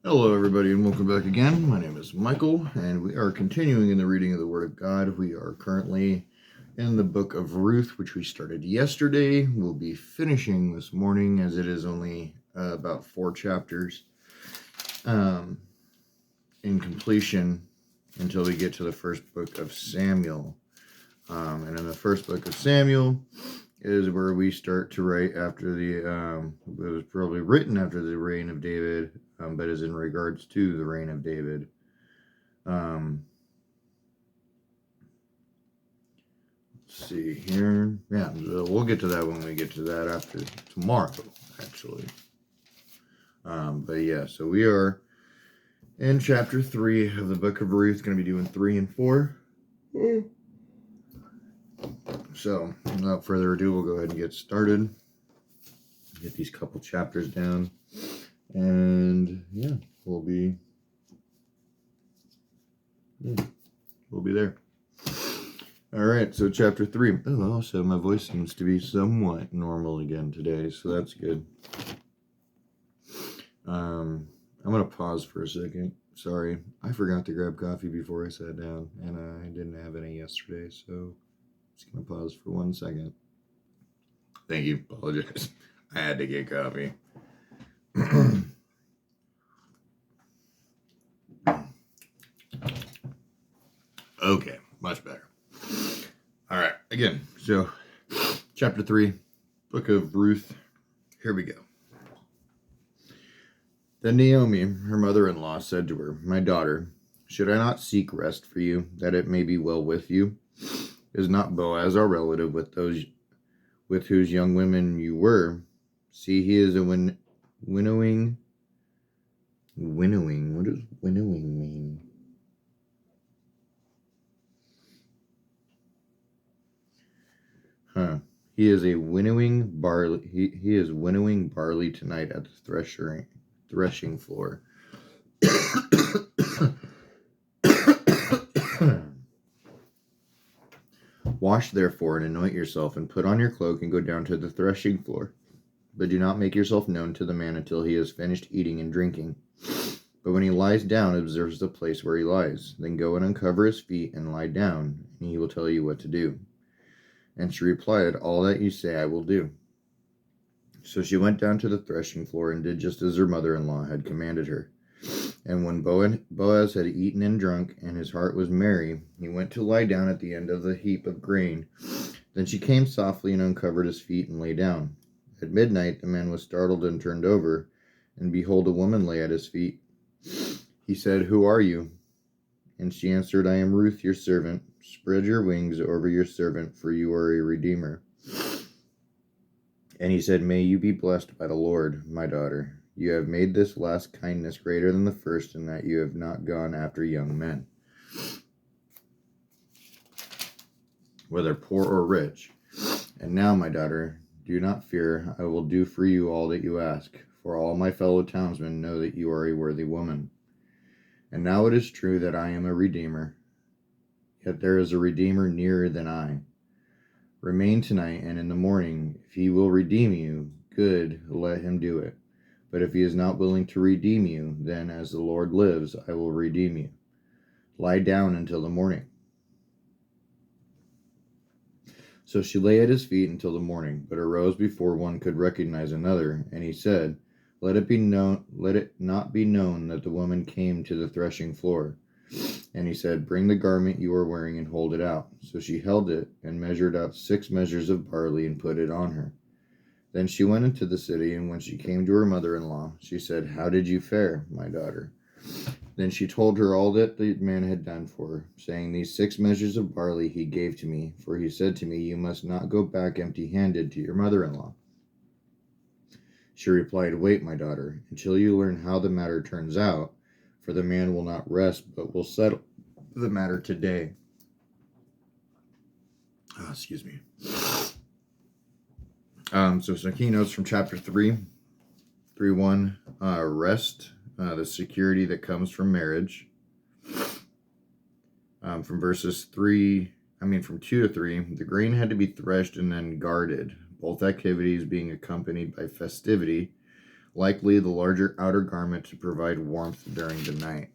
Hello, everybody, and welcome back again. My name is Michael, and we are continuing in the reading of the Word of God. We are currently in the book of Ruth, which we started yesterday. We'll be finishing this morning, as it is only about 4 chapters in completion until we get to the first book of Samuel. And in the first book of Samuel is where we start to write after the, it was probably written after the reign of David, but is in regards to the reign of David. Let's see here. Yeah, we'll get to that when we get to that after tomorrow, actually. But yeah, so we are in chapter 3 of the book of Ruth, going to be doing 3 and 4. So, without further ado, we'll go ahead and get started. Get these couple chapters down. And yeah, we'll be there. All right, so chapter 3. Oh, also my voice seems to be somewhat normal again today, so that's good. I'm gonna pause for a second. Sorry, I forgot to grab coffee before I sat down, and I didn't have any yesterday, so just gonna pause for 1 second. Thank you. Apologize. I had to get coffee. Okay, much better. All right, again, so chapter 3, book of Ruth. Here we go. Then Naomi, her mother-in-law, said to her, "My daughter, should I not seek rest for you, that it may be well with you? Is not Boaz our relative with whose young women you were? See, he is a winnowing. Winnowing? What does winnowing mean? He is a winnowing barley. He is winnowing barley tonight at the threshing floor." "Wash therefore and anoint yourself, and put on your cloak, and go down to the threshing floor. But do not make yourself known to the man until he has finished eating and drinking. But when he lies down, observe the place where he lies. Then go and uncover his feet and lie down, and he will tell you what to do." And she replied, "All that you say I will do." So she went down to the threshing floor and did just as her mother-in-law had commanded her. And when Boaz had eaten and drunk, and his heart was merry, he went to lie down at the end of the heap of grain. Then she came softly and uncovered his feet and lay down. At midnight the man was startled and turned over, and behold, a woman lay at his feet. He said, "Who are you?" And she answered, "I am Ruth, your servant. Spread your wings over your servant, for you are a redeemer." And he said, "May you be blessed by the Lord, my daughter. You have made this last kindness greater than the first, in that you have not gone after young men, whether poor or rich. And now, my daughter, do not fear. I will do for you all that you ask, for all my fellow townsmen know that you are a worthy woman. And now it is true that I am a redeemer, yet there is a redeemer nearer than I. Remain tonight, and in the morning, if he will redeem you, good, let him do it. But if he is not willing to redeem you, then as the Lord lives, I will redeem you. Lie down until the morning." So she lay at his feet until the morning, but arose before one could recognize another. And he said, let it not be known that the woman came to the threshing floor." And he said, "Bring the garment you are wearing and hold it out." So she held it and measured out 6 measures of barley and put it on her. Then she went into the city, and when she came to her mother-in-law, she said, "How did you fare, my daughter?" Then she told her all that the man had done for her, saying, "These 6 measures of barley he gave to me, for he said to me, 'You must not go back empty-handed to your mother-in-law.'" She replied, "Wait, my daughter, until you learn how the matter turns out, for the man will not rest, but will settle the matter today." Excuse me. So some key notes from chapter 3:1, rest, the security that comes from marriage. From from 2 to 3, the grain had to be threshed and then guarded, both activities being accompanied by festivity, likely the larger outer garment to provide warmth during the night.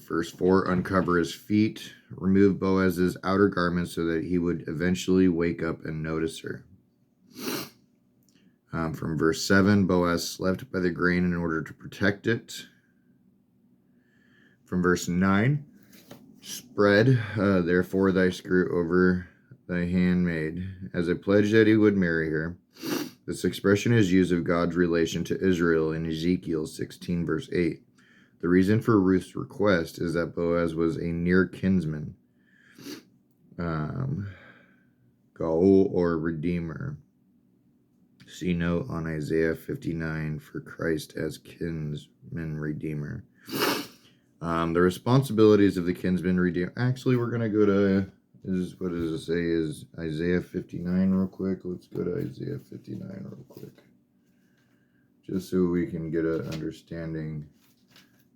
Verse 4, uncover his feet, remove Boaz's outer garment so that he would eventually wake up and notice her. From verse 7, Boaz slept by the grain in order to protect it. From verse 9, spread therefore thy skirt over thy handmaid, as a pledge that he would marry her. This expression is used of God's relation to Israel in Ezekiel 16, verse 8. The reason for Ruth's request is that Boaz was a near kinsman, Gaul or redeemer. See note on Isaiah 59 for Christ as kinsman redeemer. The responsibilities of the kinsman redeemer. Actually, we're going to go to, what does it say? Is Isaiah 59 real quick? Let's go to Isaiah 59 real quick. Just so we can get an understanding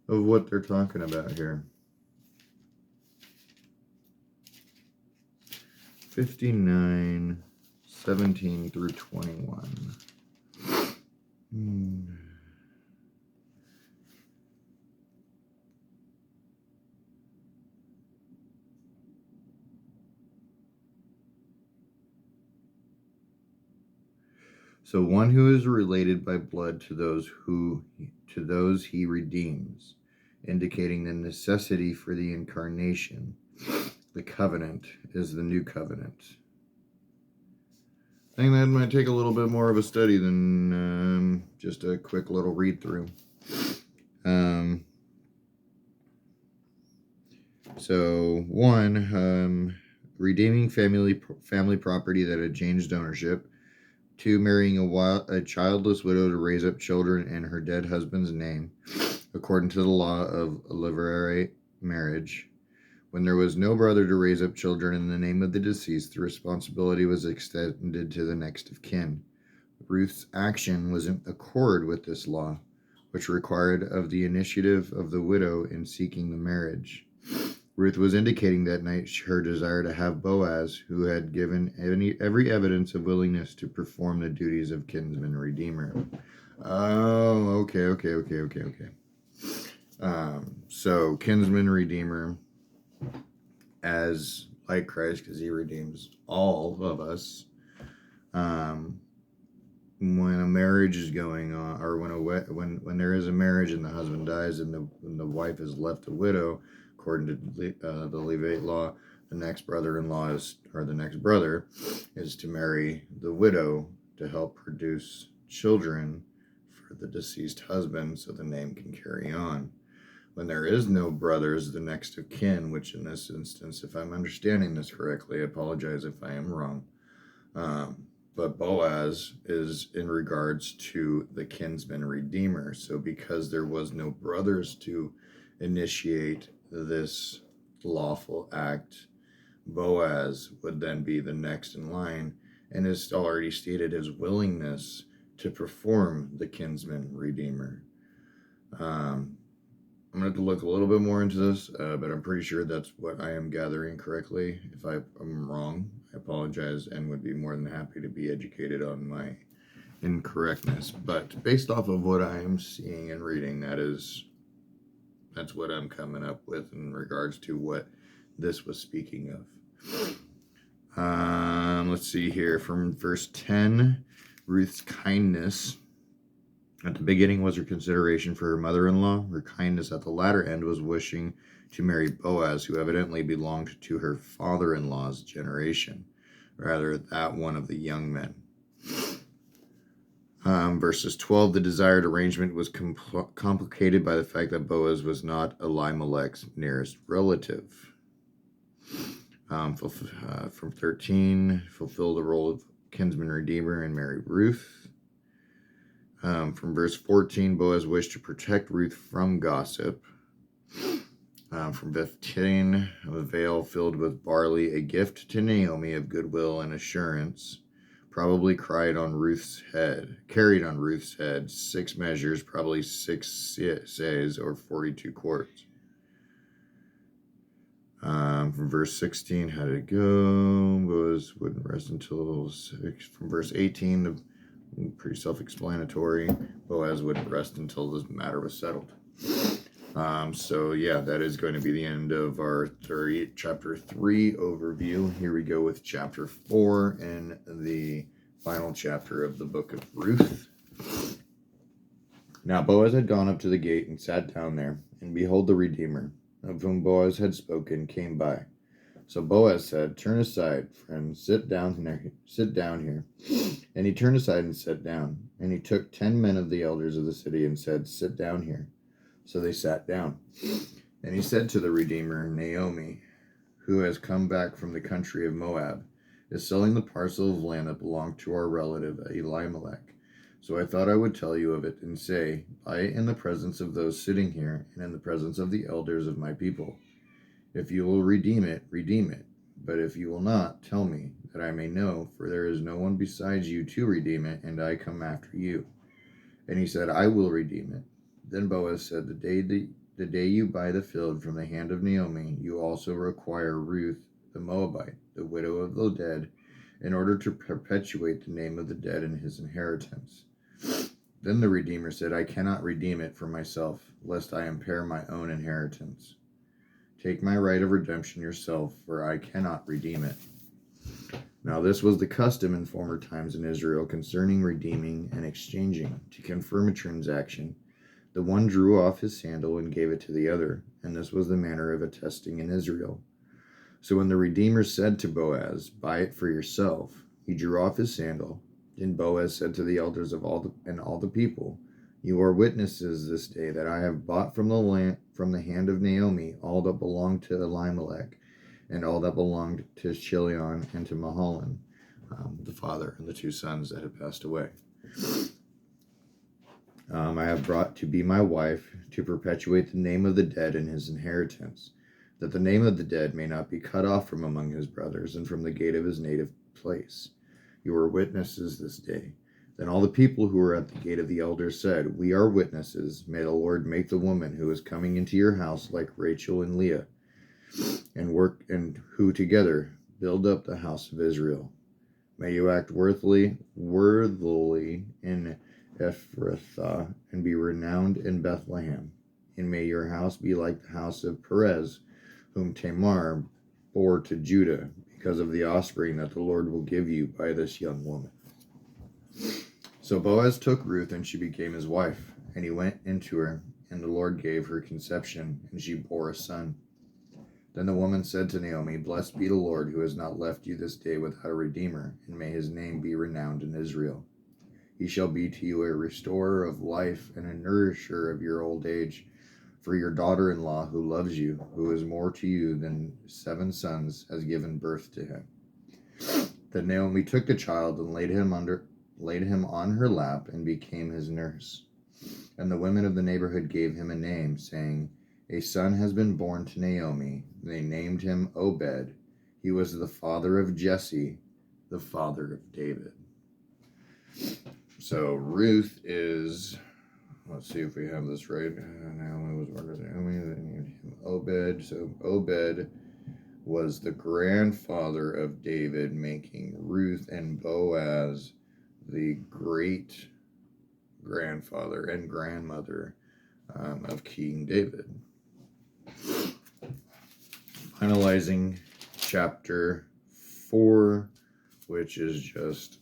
of what they're talking about here. 59, 17 through 21. So one who is related by blood to those he redeems, indicating the necessity for the incarnation. The covenant is the new covenant. I think that might take a little bit more of a study than just a quick little read through. So one, redeeming family property that had changed ownership. 2, marrying a childless widow to raise up children in her dead husband's name, according to the law of levirate marriage. When there was no brother to raise up children in the name of the deceased, the responsibility was extended to the next of kin. Ruth's action was in accord with this law, which required of the initiative of the widow in seeking the marriage. Ruth was indicating that night her desire to have Boaz, who had given every evidence of willingness to perform the duties of kinsman redeemer. Oh, okay. So kinsman redeemer, as like Christ, because he redeems all of us. When a marriage is going on, or when there is a marriage and the husband dies and the wife is left a widow, according to the Levite law, the next brother-in-law the next brother is to marry the widow to help produce children for the deceased husband so the name can carry on. When there is no brothers, the next of kin, which in this instance, if I'm understanding this correctly, I apologize if I am wrong, but Boaz is in regards to the kinsman redeemer. So because there was no brothers to initiate this lawful act, Boaz would then be the next in line and has already stated his willingness to perform the kinsman redeemer. I'm going to have to look a little bit more into this, but I'm pretty sure that's what I am gathering correctly. If I'm wrong, I apologize and would be more than happy to be educated on my incorrectness. But based off of what I am seeing and reading, that's what I'm coming up with in regards to what this was speaking of. Let's see here. From verse 10, Ruth's kindness at the beginning was her consideration for her mother-in-law. Her kindness at the latter end was wishing to marry Boaz, who evidently belonged to her father-in-law's generation, rather that one of the young men. Verses 12, the desired arrangement was complicated by the fact that Boaz was not Elimelech's nearest relative. From 13, fulfill the role of kinsman redeemer and marry Ruth. From verse 14, Boaz wished to protect Ruth from gossip. From 15, a veil filled with barley, a gift to Naomi of goodwill and assurance, probably carried on Ruth's head, 6 measures, probably 6 says, or 42 quarts. From verse 16, how did it go? Boaz wouldn't rest until 6. From verse 18, the Pretty self-explanatory. Boaz would rest until this matter was settled. So yeah, that is going to be the end of our chapter 3 overview. Here we go with chapter 4 and the final chapter of the book of Ruth. Now Boaz had gone up to the gate and sat down there, and behold, the Redeemer, of whom Boaz had spoken, came by. So Boaz said, "Turn aside, friend, sit down here. And he turned aside and sat down. And he took 10 men of the elders of the city and said, Sit down here. So they sat down. And he said to the Redeemer, Naomi, who has come back from the country of Moab, is selling the parcel of land that belonged to our relative Elimelech. So I thought I would tell you of it and say, Buy it in the presence of those sitting here and in the presence of the elders of my people. If you will redeem it, redeem it. But if you will not, tell me, that I may know, for there is no one besides you to redeem it, and I come after you. And he said, I will redeem it. Then Boaz said, the day you buy the field from the hand of Naomi, you also require Ruth the Moabite, the widow of the dead, in order to perpetuate the name of the dead in his inheritance. Then the Redeemer said, I cannot redeem it for myself, lest I impair my own inheritance. Take my right of redemption yourself, for I cannot redeem it. Now this was the custom in former times in Israel concerning redeeming and exchanging. To confirm a transaction, the one drew off his sandal and gave it to the other, and this was the manner of attesting in Israel. So when the Redeemer said to Boaz, Buy it for yourself, he drew off his sandal. Then Boaz said to the elders of all the people, You are witnesses this day that I have bought from the hand of Naomi all that belonged to Elimelech, and all that belonged to Chilion and to Mahalan, the father and the 2 sons that had passed away. I have brought to be my wife to perpetuate the name of the dead in his inheritance, that the name of the dead may not be cut off from among his brothers and from the gate of his native place. You are witnesses this day. Then all the people who were at the gate of the elders said, We are witnesses. May the Lord make the woman who is coming into your house like Rachel and Leah, and who together build up the house of Israel. May you act worthily in Ephrathah, and be renowned in Bethlehem. And may your house be like the house of Perez, whom Tamar bore to Judah, because of the offspring that the Lord will give you by this young woman. So Boaz took Ruth, and she became his wife. And he went into her, and the Lord gave her conception, and she bore a son. Then the woman said to Naomi, Blessed be the Lord, who has not left you this day without a redeemer, and may his name be renowned in Israel. He shall be to you a restorer of life and a nourisher of your old age. For your daughter-in-law, who loves you, who is more to you than 7 sons, has given birth to him. Then Naomi took the child and laid him on her lap and became his nurse. And the women of the neighborhood gave him a name, saying, A son has been born to Naomi. They named him Obed. He was the father of Jesse, the father of David. So Ruth is, let's see if we have this right. Naomi was born to Naomi. They named him Obed. So Obed was the grandfather of David, making Ruth and Boaz the great grandfather and grandmother of King David. Finalizing chapter 4, which is just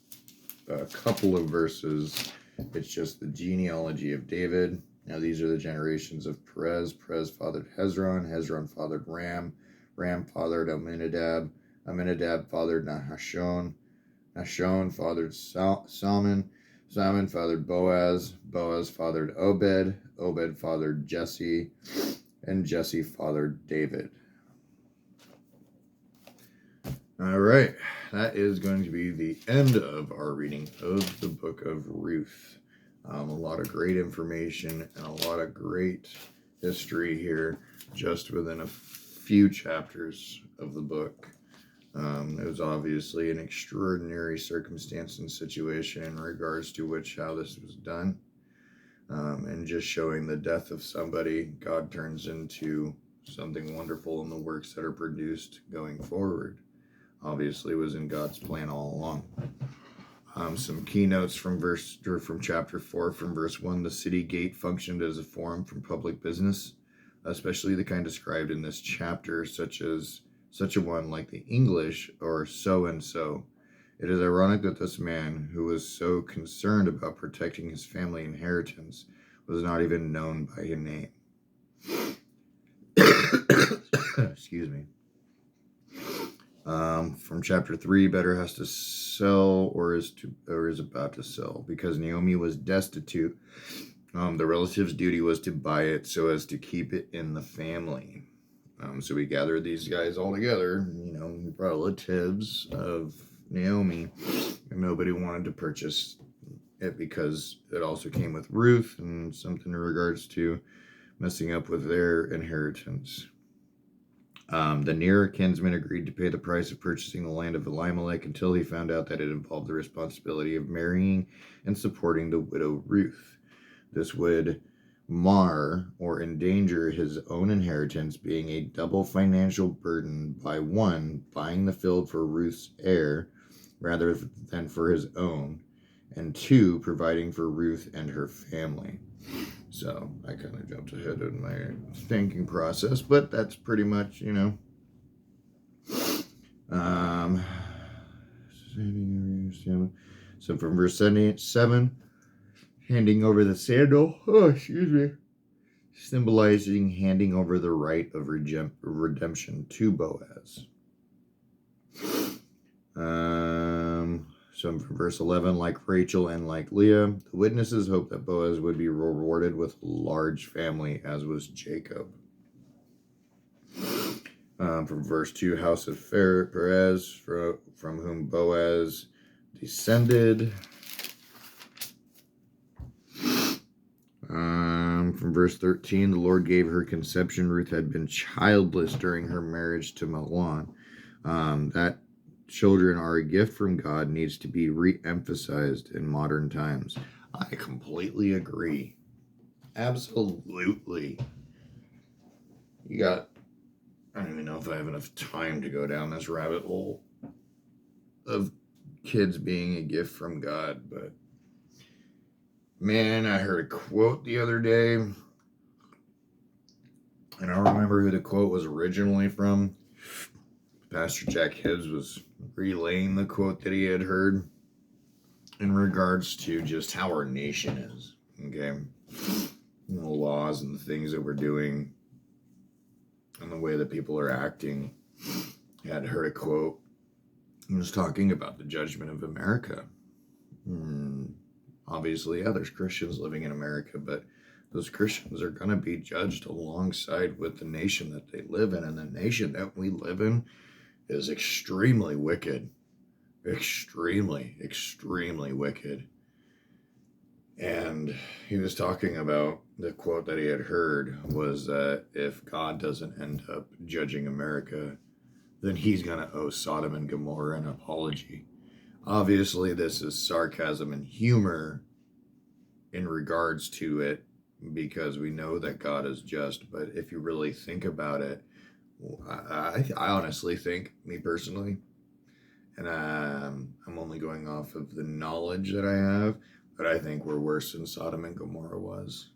a couple of verses. It's just the genealogy of David. Now these are the generations of Perez. Perez fathered Hezron. Hezron fathered Ram. Ram fathered Amminadab. Amminadab fathered Nahashon. Nahashon fathered Salmon. Salmon fathered Boaz. Boaz fathered Obed. Obed fathered Jesse. And Jesse fathered David. All right, that is going to be the end of our reading of the book of Ruth. A lot of great information and a lot of great history here just within a few chapters of the book. It was obviously an extraordinary circumstance and situation in regards to how this was done. And just showing the death of somebody, God turns into something wonderful in the works that are produced going forward. Obviously was in God's plan all along. Some keynotes from chapter 4, from verse 1. The city gate functioned as a forum for public business, especially the kind described in this chapter, such a one like the English or so and so. It is ironic that this man, who was so concerned about protecting his family inheritance, was not even known by a name. Excuse me. From chapter 3, better has to sell or is about to sell, because Naomi was destitute. The relative's duty was to buy it so as to keep it in the family. So we gathered these guys all together, relatives of Naomi, and nobody wanted to purchase it because it also came with Ruth and something in regards to messing up with their inheritance. The nearer kinsman agreed to pay the price of purchasing the land of Elimelech until he found out that it involved the responsibility of marrying and supporting the widow Ruth. This would mar or endanger his own inheritance, being a double financial burden by one, buying the field for Ruth's heir rather than for his own, and two, providing for Ruth and her family. So I kind of jumped ahead in my thinking process, but that's pretty much, So from verse 7, handing over the sandal, symbolizing handing over the right of redemption to Boaz. So from verse 11, like Rachel and like Leah, the witnesses hoped that Boaz would be rewarded with a large family, as was Jacob. From verse 2, house of Perez, from whom Boaz descended. From verse 13, the Lord gave her conception. Ruth had been childless during her marriage to Mahlon. That children are a gift from God needs to be re-emphasized in modern times. I completely agree. Absolutely. I don't even know if I have enough time to go down this rabbit hole of kids being a gift from God, but man, I heard a quote the other day, and I don't remember who the quote was originally from. Pastor Jack Hibbs was relaying the quote that he had heard in regards to just how our nation is, okay? The laws and the things that we're doing and the way that people are acting. I had heard a quote. He was talking about the judgment of America. Obviously, there's Christians living in America, but those Christians are going to be judged alongside with the nation that they live in, and the nation that we live in is extremely wicked. Extremely, extremely wicked. And he was talking about, the quote that he had heard was that if God doesn't end up judging America, then he's going to owe Sodom and Gomorrah an apology. Obviously, this is sarcasm and humor in regards to it, because we know that God is just. But if you really think about it, I honestly think, me personally, and I'm only going off of the knowledge that I have, but I think we're worse than Sodom and Gomorrah was.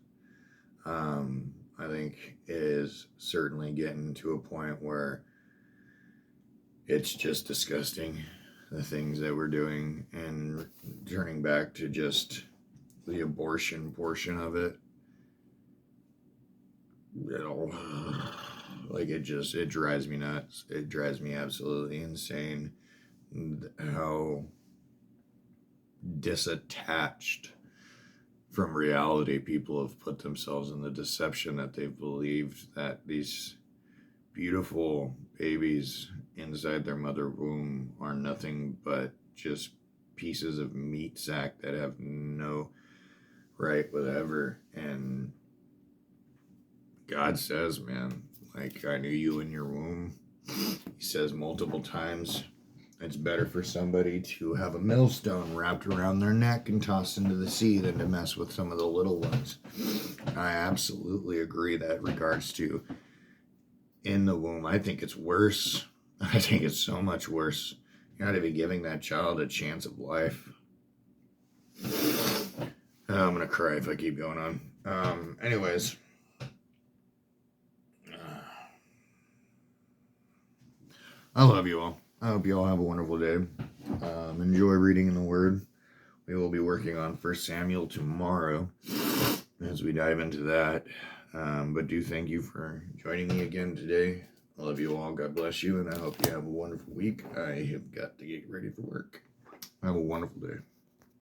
I think it is certainly getting to a point where it's just disgusting, the things that we're doing, and turning back to just the abortion portion of it. It drives me nuts. It drives me absolutely insane how disattached from reality people have put themselves in the deception that they've believed that these beautiful babies inside their mother womb are nothing but just pieces of meat sack that have no right whatever. And God says, man, like, I knew you in your womb. He says multiple times, it's better for somebody to have a millstone wrapped around their neck and tossed into the sea than to mess with some of the little ones. I absolutely agree that regards to in the womb. I think it's worse. I think it's so much worse. You're not even giving that child a chance of life. I'm going to cry if I keep going on. Anyways. I love you all. I hope you all have a wonderful day. Enjoy reading in the Word. We will be working on 1 Samuel tomorrow as we dive into that. But do thank you for joining me again today. I love you all. God bless you, and I hope you have a wonderful week. I have got to get ready for work. Have a wonderful day.